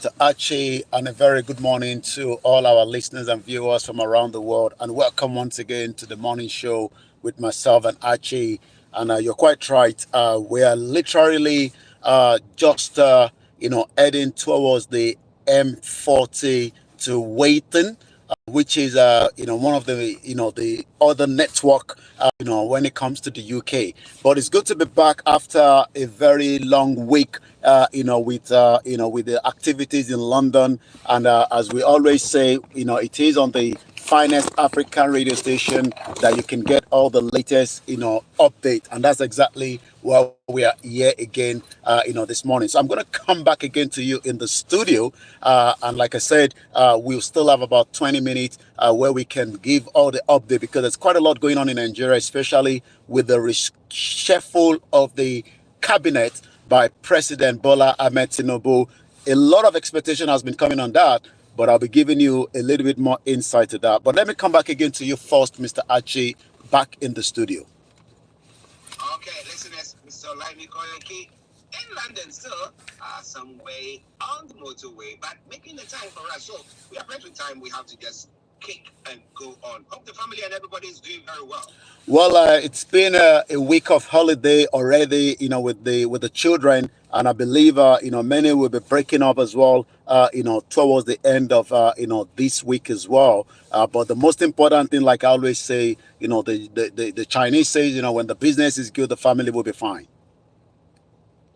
to Archie, and a very good morning to all our listeners and viewers from around the world. And welcome once again to the morning show with myself and Archie. And you're quite right. We are literally just heading towards the M40 to Waiting, which is one of the other network when it comes to the UK. But it's good to be back after a very long week with the activities in London. And as we always say, it is on the finest African radio station that you can get all the latest update. And that's exactly why we are here again this morning. So I'm going to come back again to you in the studio, and like I said, we'll still have about 20 minutes where we can give all the update, because there's quite a lot going on in Nigeria, especially with the reshuffle of the cabinet by President Bola Ahmed Tinubu. A lot of expectation has been coming on that, but I'll be giving you a little bit more insight to that. But let me come back again to you first, Mr. Archie, back in the studio. Okay, listeners, Mr. OLAYOMI KOIKI in London still, some way on the motorway, but making the time for us. So we are pressed with time. We have to just kick and go on. Hope the family and everybody is doing very well. Well, it's been a week of holiday already, with the children, and I believe many will be breaking up as well, towards the end of this week as well. But the most important thing, like I always say, the Chinese says, when the business is good, the family will be fine.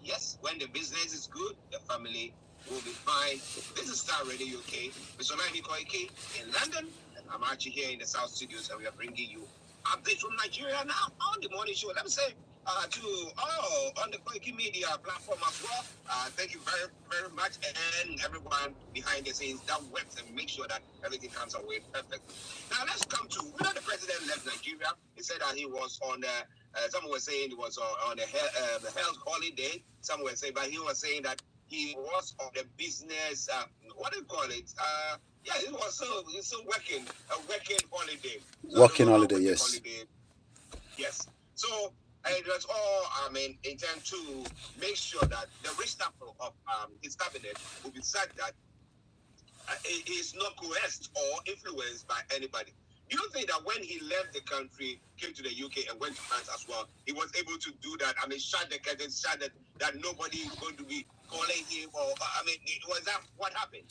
Yes, when the business is good, the family will be fine. This is Starr Radio UK. Mr. OLAYOMI KOIKI in London, and I'm actually here in the South Studios, and we are bringing you updates from Nigeria now on the morning show. Let me say to all on the Koikimedia platform as well. Thank you very, very much, and everyone behind the scenes that works and make sure that everything comes away perfect. Now let's come to when the president left Nigeria. He said that he was on. Some were saying he was on the health holiday. Some were saying, but he was saying that he was on the business. What do you call it? Yeah, it was so working holiday. So Working holiday, yes. Holiday. Yes. So it was all, intent to make sure that the reshuffle of his cabinet will be such that he is not coerced or influenced by anybody. Do you think that when he left the country, came to the UK and went to France as well, he was able to do that? Shut the curtains, that nobody is going to be calling him, or was that what happened?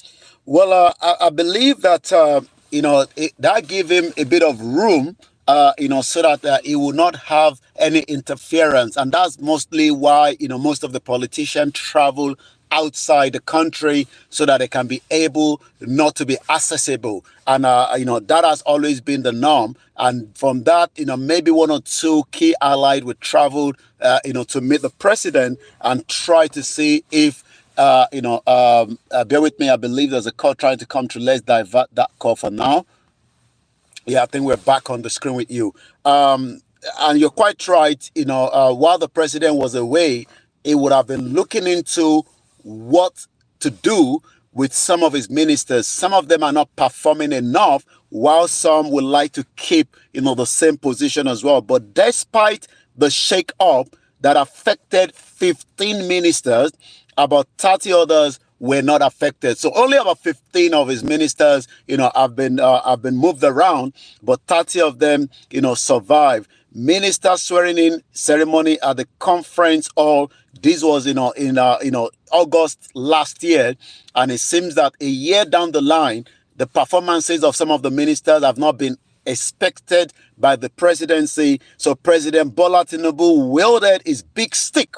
Well, I believe that that gave him a bit of room, so that he will not have any interference, and that's mostly why most of the politicians travel outside the country so that they can be able not to be accessible, and that has always been the norm. And from that, maybe one or two key allies would travel, to meet the president and try to see if bear with me. I believe there's a call trying to come through. Let's divert that call for now. Yeah, I think we're back on the screen with you. And you're quite right. While the president was away, he would have been looking into what to do with some of his ministers. Some of them are not performing enough, while some would like to keep, the same position as well. But despite the shake-up that affected 15 ministers, about 30 others were not affected. So only about 15 of his ministers, have been moved around, but 30 of them, survived. Minister swearing in ceremony at the conference hall. This was, in August last year, and it seems that a year down the line, the performances of some of the ministers have not been expected by the presidency. So President Bola Tinubu wielded his big stick,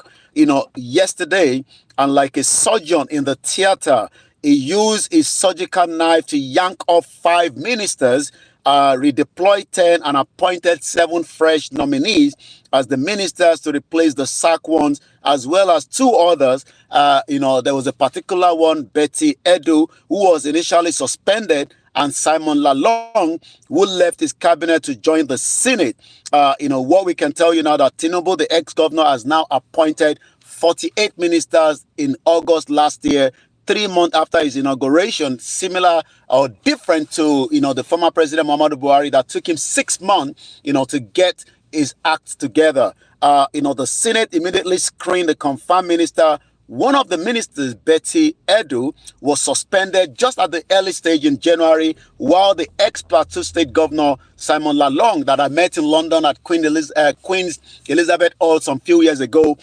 yesterday, and like a surgeon in the theater, he used his surgical knife to yank off 5 ministers, redeployed 10, and appointed 7 fresh nominees as the ministers to replace the sacked ones, as well as 2 others. There was a particular one, Betty Edu, who was initially suspended, and Simon Lalong, who left his cabinet to join the Senate. What we can tell you now, that Tinubu, the ex-governor, has now appointed 48 ministers in August last year, 3 months after his inauguration, similar or different to, the former president Muhammadu Buhari, that took him 6 months, to get his act together. The Senate immediately screened the confirmed minister One of the ministers, Betty Edu, was suspended just at the early stage in January, while the ex-Plateau State Governor, Simon Lalong, that I met in London at Queen's Elizabeth Hall some few years ago,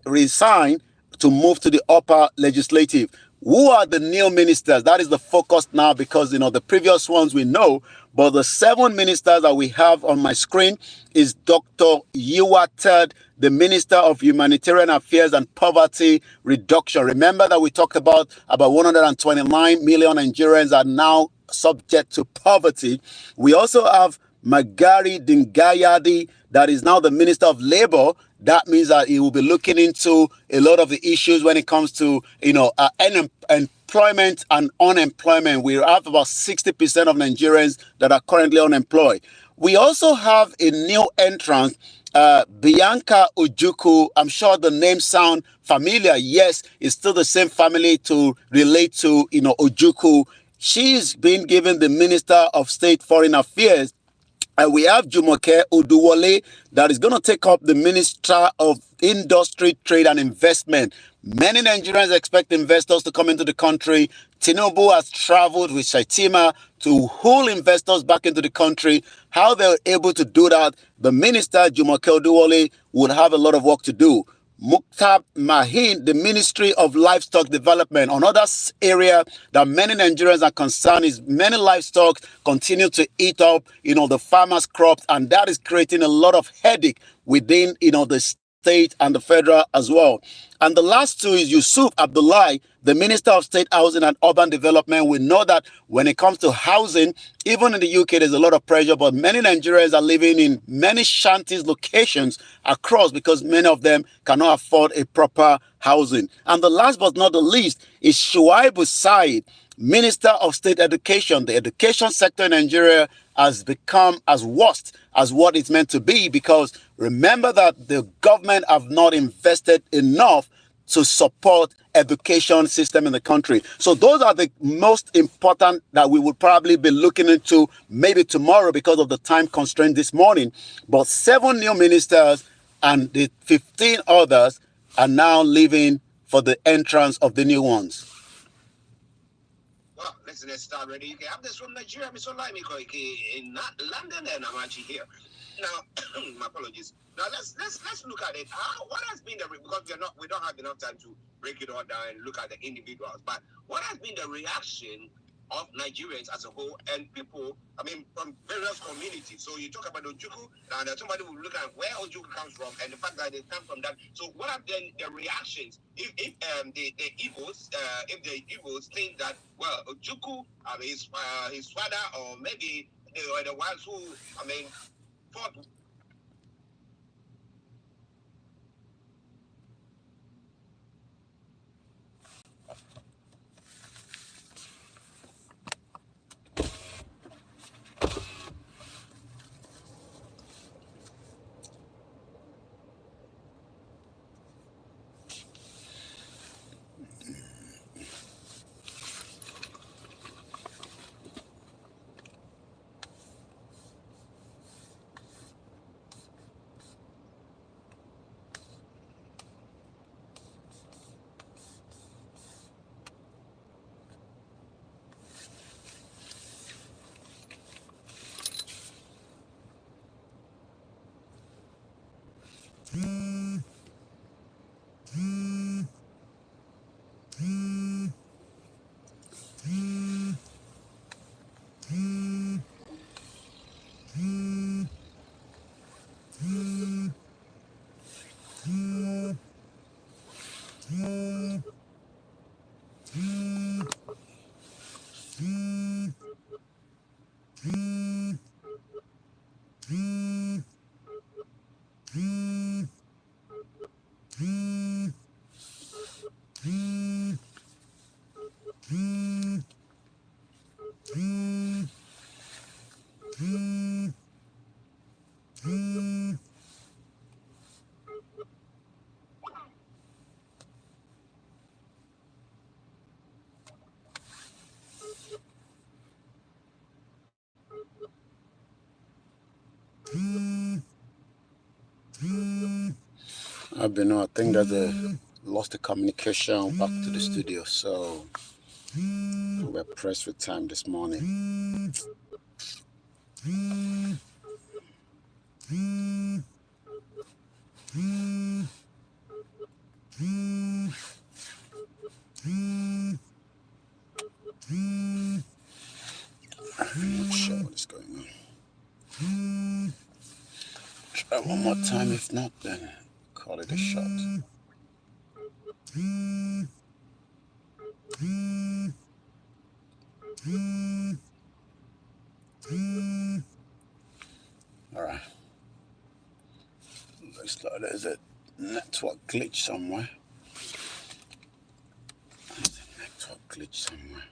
resigned to move to the upper legislative. Who are the new ministers? That is the focus now, because the previous ones we know, but the 7 ministers that we have on my screen is Dr. Yiwa Ted, the Minister of Humanitarian Affairs and Poverty Reduction. Remember that we talked about 129 million Nigerians are now subject to poverty. We also have Magari Dingayadi, that is now the Minister of Labor. That means that he will be looking into a lot of the issues when it comes to, employment and unemployment. We have about 60% of Nigerians that are currently unemployed. We also have a new entrant, Bianca Ojukwu. I'm sure the name sound familiar. Yes, it's still the same family to relate to, Ojukwu. She's been given the Minister of State Foreign Affairs. And we have Jumoke Oduwole that is going to take up the Minister of Industry, Trade and Investment. Many Nigerians expect investors to come into the country. Tinubu has traveled with Shaitima to haul investors back into the country. How they're able to do that, the Minister, Jumoke Oduwole, would have a lot of work to do. Muktab Mahin, the Ministry of Livestock Development. Another area that many Nigerians are concerned is many livestock continue to eat up, the farmers' crops, and that is creating a lot of headache within, the state and the federal as well. And the last two is Yusuf Abdullahi, the Minister of State Housing and Urban Development. We know that when it comes to housing, even in the UK, there's a lot of pressure, but many Nigerians are living in many shanties locations across because many of them cannot afford a proper housing. And the last but not the least is Shuaibu Said, Minister of State Education. The education sector in Nigeria has become as worst as what it's meant to be, because remember that the government have not invested enough to support education system in the country. So those are the most important that we would probably be looking into maybe tomorrow because of the time constraint this morning. But 7 new ministers and the 15 others are now leaving for the entrance of the new ones. Well, let's start ready. You can have this from Nigeria, Mr. OLAYOMI KOIKI in London, and I'm actually here. Now, my apologies. Now let's look at it. What has been because we don't have enough time to break it all down and look at the individuals. But what has been the reaction of Nigerians as a whole and people, from various communities? So you talk about Ojukwu, and somebody will look at where Ojukwu comes from and the fact that they come from that. So what have been the reactions if the Igbos think that, well, Ojukwu, his father, or maybe they were the ones who, fought. I think there's a lost the communication back to the studio, so we're pressed with time this morning. I'm not sure what is going on. Try one more time. If not, then call it a shot. All right. Looks like there's a network glitch somewhere. There's a network glitch somewhere.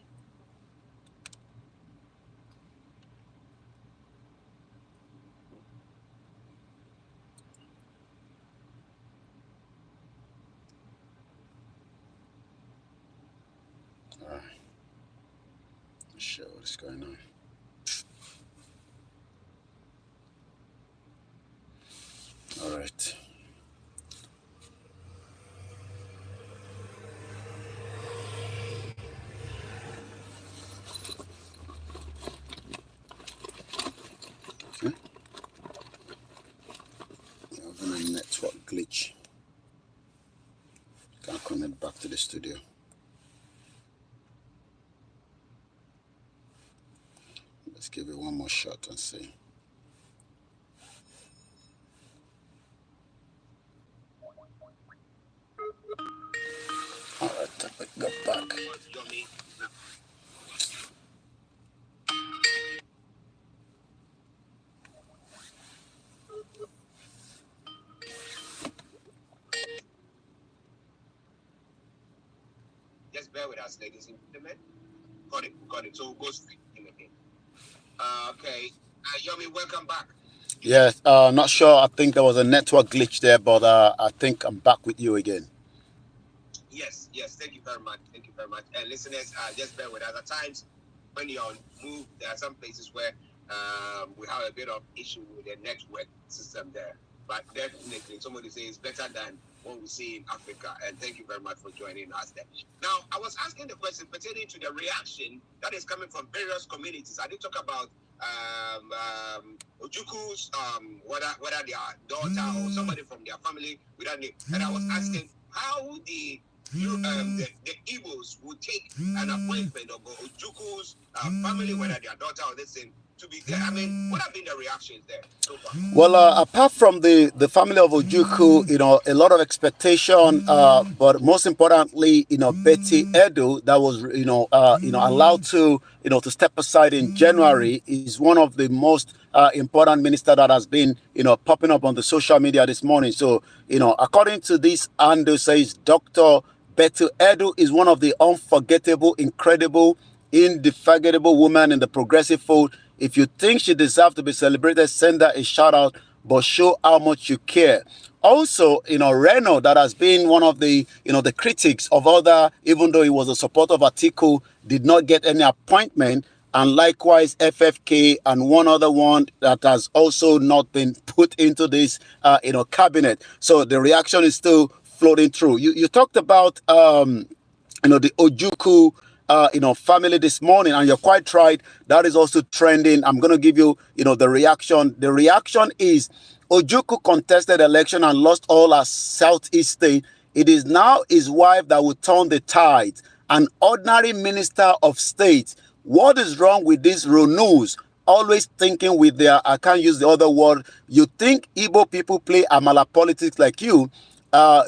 All right. Let's show what's going on. All right. Okay. We're having a network glitch. Can't connect back to the studio. Let's give it one more shot and see. All right, go back. Just bear with us, ladies and gentlemen. Got it. So we'll go straight in again. Okay. Yomi, welcome back. Yes, not sure. I think there was a network glitch there, but I think I'm back with you again. Yes. Thank you very much. And listeners, just bear with us. At times, when you're on move, there are some places where we have a bit of issue with the network system there. But definitely, somebody say it's better than what we see in Africa. And thank you very much for joining us there. Now, I was asking the question pertaining to the reaction that is coming from various communities. I did talk about Ojuku's, whether their daughter or somebody from their family with that name. And I was asking how the Igbos would take an appointment of Ojuku's family, whether their daughter or this thing, to be there. I mean, what have been the reactions there so far? Well, apart from the family of Ojuku, a lot of expectation, but most importantly, Betty Edu, that was, allowed to, to step aside in January, is one of the most important minister that has been, popping up on the social media this morning. So, according to this, Ando says Dr. Betty Edu is one of the unforgettable, incredible, indefatigable women in the progressive fold. If you think she deserves to be celebrated, send her a shout out, but show how much you care. Also, Reno, that has been one of the, the critics of other, even though he was a supporter of Atiku, did not get any appointment. And likewise, FFK and one other one that has also not been put into this, cabinet. So the reaction is still floating through. You talked about, the Ojuku, family this morning, and you're quite right. That is also trending. I'm going to give you, the reaction. The reaction is Ojuku contested election and lost all our Southeast state. It is now his wife that will turn the tide. An ordinary minister of state. What is wrong with these Ronus? Always thinking with their, I can't use the other word. You think Igbo people play Amala politics like you?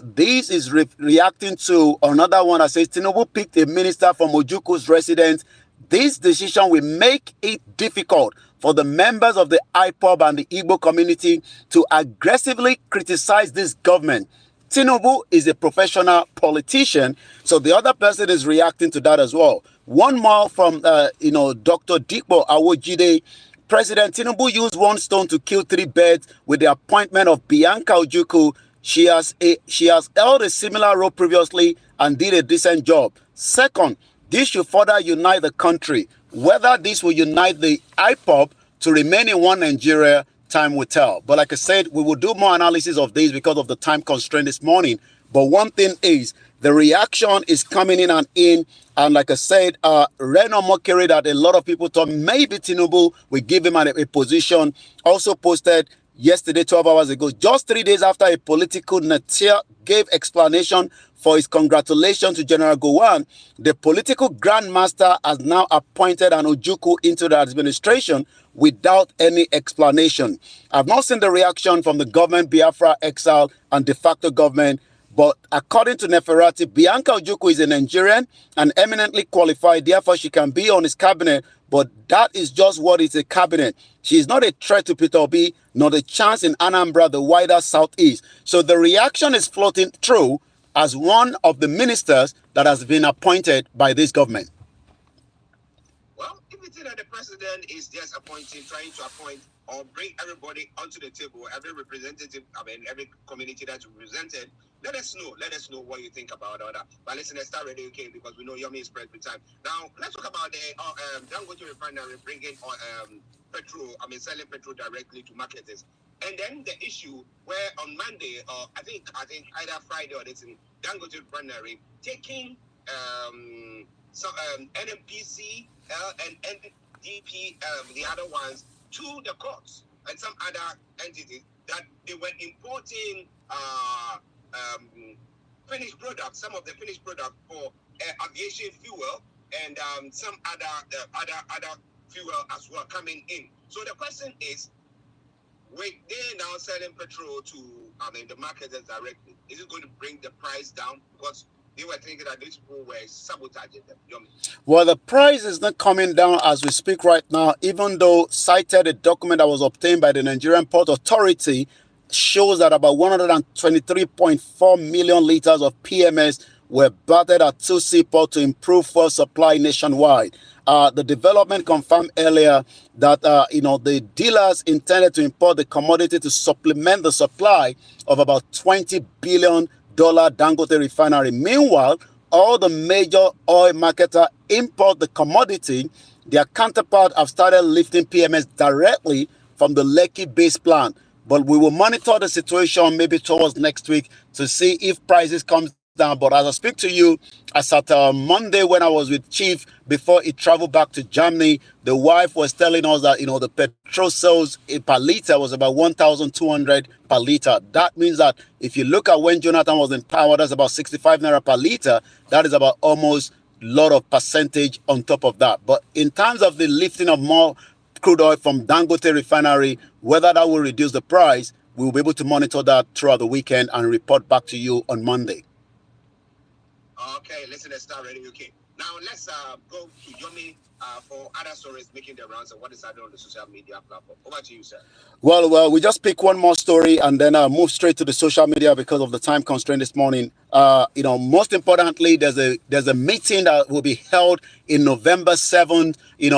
This is reacting to another one that says Tinubu picked a minister from Ojuku's residence. This decision will make it difficult for the members of the IPOB and the Igbo community to aggressively criticize this government. Tinubu is a professional politician, so the other person is reacting to that as well. One more from, Dr. Dikbo Awojide. President Tinubu used one stone to kill three birds with the appointment of Bianca Ojukwu. She has held a similar role previously and did a decent job. Second, this should further unite the country. Whether this will unite the IPOB to remain in one Nigeria, time will tell. But like I said, we will do more analysis of this because of the time constraint this morning. But one thing is, The reaction is coming in. And like I said, Reno Mokere, that a lot of people thought maybe Tinubu will give him a position, also posted yesterday, 12 hours ago, just 3 days after a political natir gave explanation for his congratulations to General Gowon. The political grandmaster has now appointed an Ojukwu into the administration without any explanation. I've not seen the reaction from the government, Biafra, exile, and de facto government. But according to Neferati, Bianca Ojukwu is a Nigerian and eminently qualified. Therefore, she can be on his cabinet. But that is just what is a cabinet. She is not a threat to Peter Obi, not a chance in Anambra, the wider southeast. So the reaction is floating through as one of the ministers that has been appointed by this government. Well, if you think that the president is just trying to appoint or bring everybody onto the table, every representative, every community that's represented, let us know what you think about all that. But listen, let's start ready, okay, because we know Yomi is pressed with time. Now, let's talk about the Dangote refinery bringing selling petrol directly to marketers. And then the issue where on Monday, or I think either Friday or this Dangote refinery taking NMPC and NDP, the other ones, to the courts and some other entities that they were importing finished products, some of the finished products for aviation fuel and some other fuel as well coming in. So the question is, with they now selling petrol to the marketers directly, is it going to bring the price down? Because they were thinking that these people were sabotaging them. Well, the price is not coming down as we speak right now, even though cited a document that was obtained by the Nigerian Port Authority shows that about 123.4 million liters of PMS were battered at two seaports to improve fuel supply nationwide. The development confirmed earlier that the dealers intended to import the commodity to supplement the supply of about $20 billion Dangote refinery. Meanwhile, all the major oil marketers import the commodity. Their counterparts have started lifting PMS directly from the Lekki-based plant. But we will monitor the situation maybe towards next week to see if prices come down. But as I speak to you, as at Monday when I was with Chief before he traveled back to Germany, the wife was telling us that the petrol sales per liter was about 1,200 per liter. That means that if you look at when Jonathan was in power, that's about 65 naira per liter. That is about almost a lot of percentage on top of that. But in terms of the lifting of more crude oil from Dangote refinery, whether that will reduce the price, we will be able to monitor that throughout the weekend and report back to you on Monday. Okay, listen, let's start ready. Okay, now let's go to Yomi for other stories making the rounds and what is happening on the social media platform. Over to you, sir. Well, we just pick one more story and then move straight to the social media because of the time constraint this morning. Most importantly, there's a meeting that will be held in November 7th,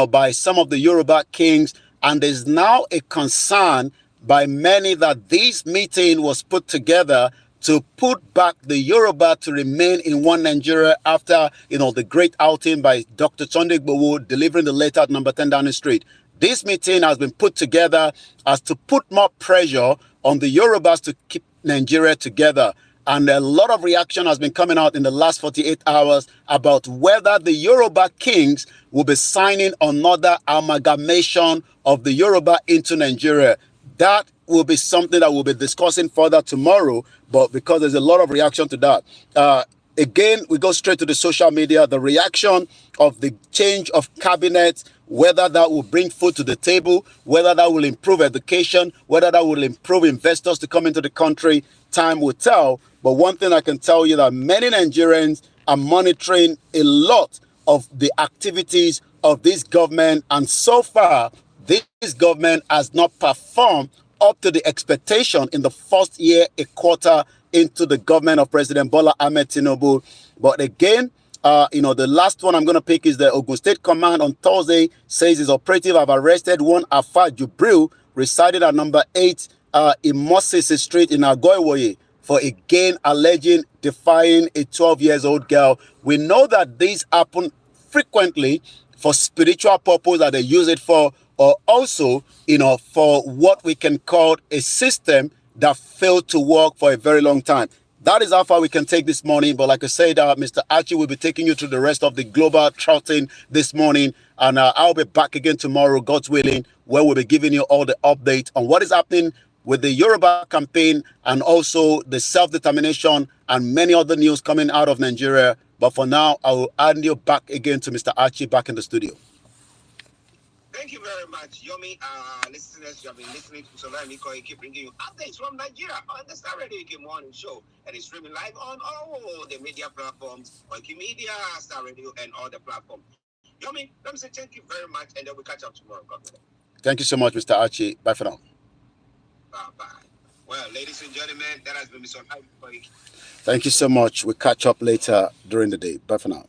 by some of the Yoruba kings, and there's now a concern by many that this meeting was put together to put back the Yoruba to remain in one Nigeria after, the great outing by Dr. Sunday Igboho delivering the letter at number 10 Downing Street. This meeting has been put together as to put more pressure on the Yorubas to keep Nigeria together. And a lot of reaction has been coming out in the last 48 hours about whether the Yoruba kings will be signing another amalgamation of the Yoruba into Nigeria. That will be something that we'll be discussing further tomorrow, but because there's a lot of reaction to that. Again, we go straight to the social media, the reaction of the change of cabinet, whether that will bring food to the table, whether that will improve education, whether that will improve investors to come into the country, time will tell. But one thing I can tell you that many Nigerians are monitoring a lot of the activities of this government, and so far, this government has not performed up to the expectation in the first year, a quarter into the government of President Bola Ahmed Tinubu. But again, the last one I'm going to pick is the Ogun State Command on Thursday says its operative have arrested one Afa Jubril residing at number 8 in Moses Street in Agoiwoye for again alleging defying a 12-year-old girl. We know that these happen frequently for spiritual purpose that they use it for, or also, for what we can call a system that failed to work for a very long time. That is how far we can take this morning. But like I said, Mr. Archie will be taking you through the rest of the global trouting this morning. And I'll be back again tomorrow, God's willing, where we'll be giving you all the updates on what is happening with the Yoruba campaign and also the self-determination and many other news coming out of Nigeria. But for now, I will hand you back again to Mr. Archie back in the studio. Thank you very much, Yomi. Listeners, you have been listening to OLAYOMI KOIKI bringing you updates from Nigeria on the Starr Radio UK Morning Show. And it's streaming live on all the media platforms, Koikimedia, Starr Radio, and all the platforms. Yomi, let me say thank you very much, and then we'll catch up tomorrow. God bless. Thank you so much, Mr. Archie. Bye for now. Bye-bye. Well, ladies and gentlemen, that has been Mr. OLAYOMI KOIKI. Thank you so much. We'll catch up later during the day. Bye for now.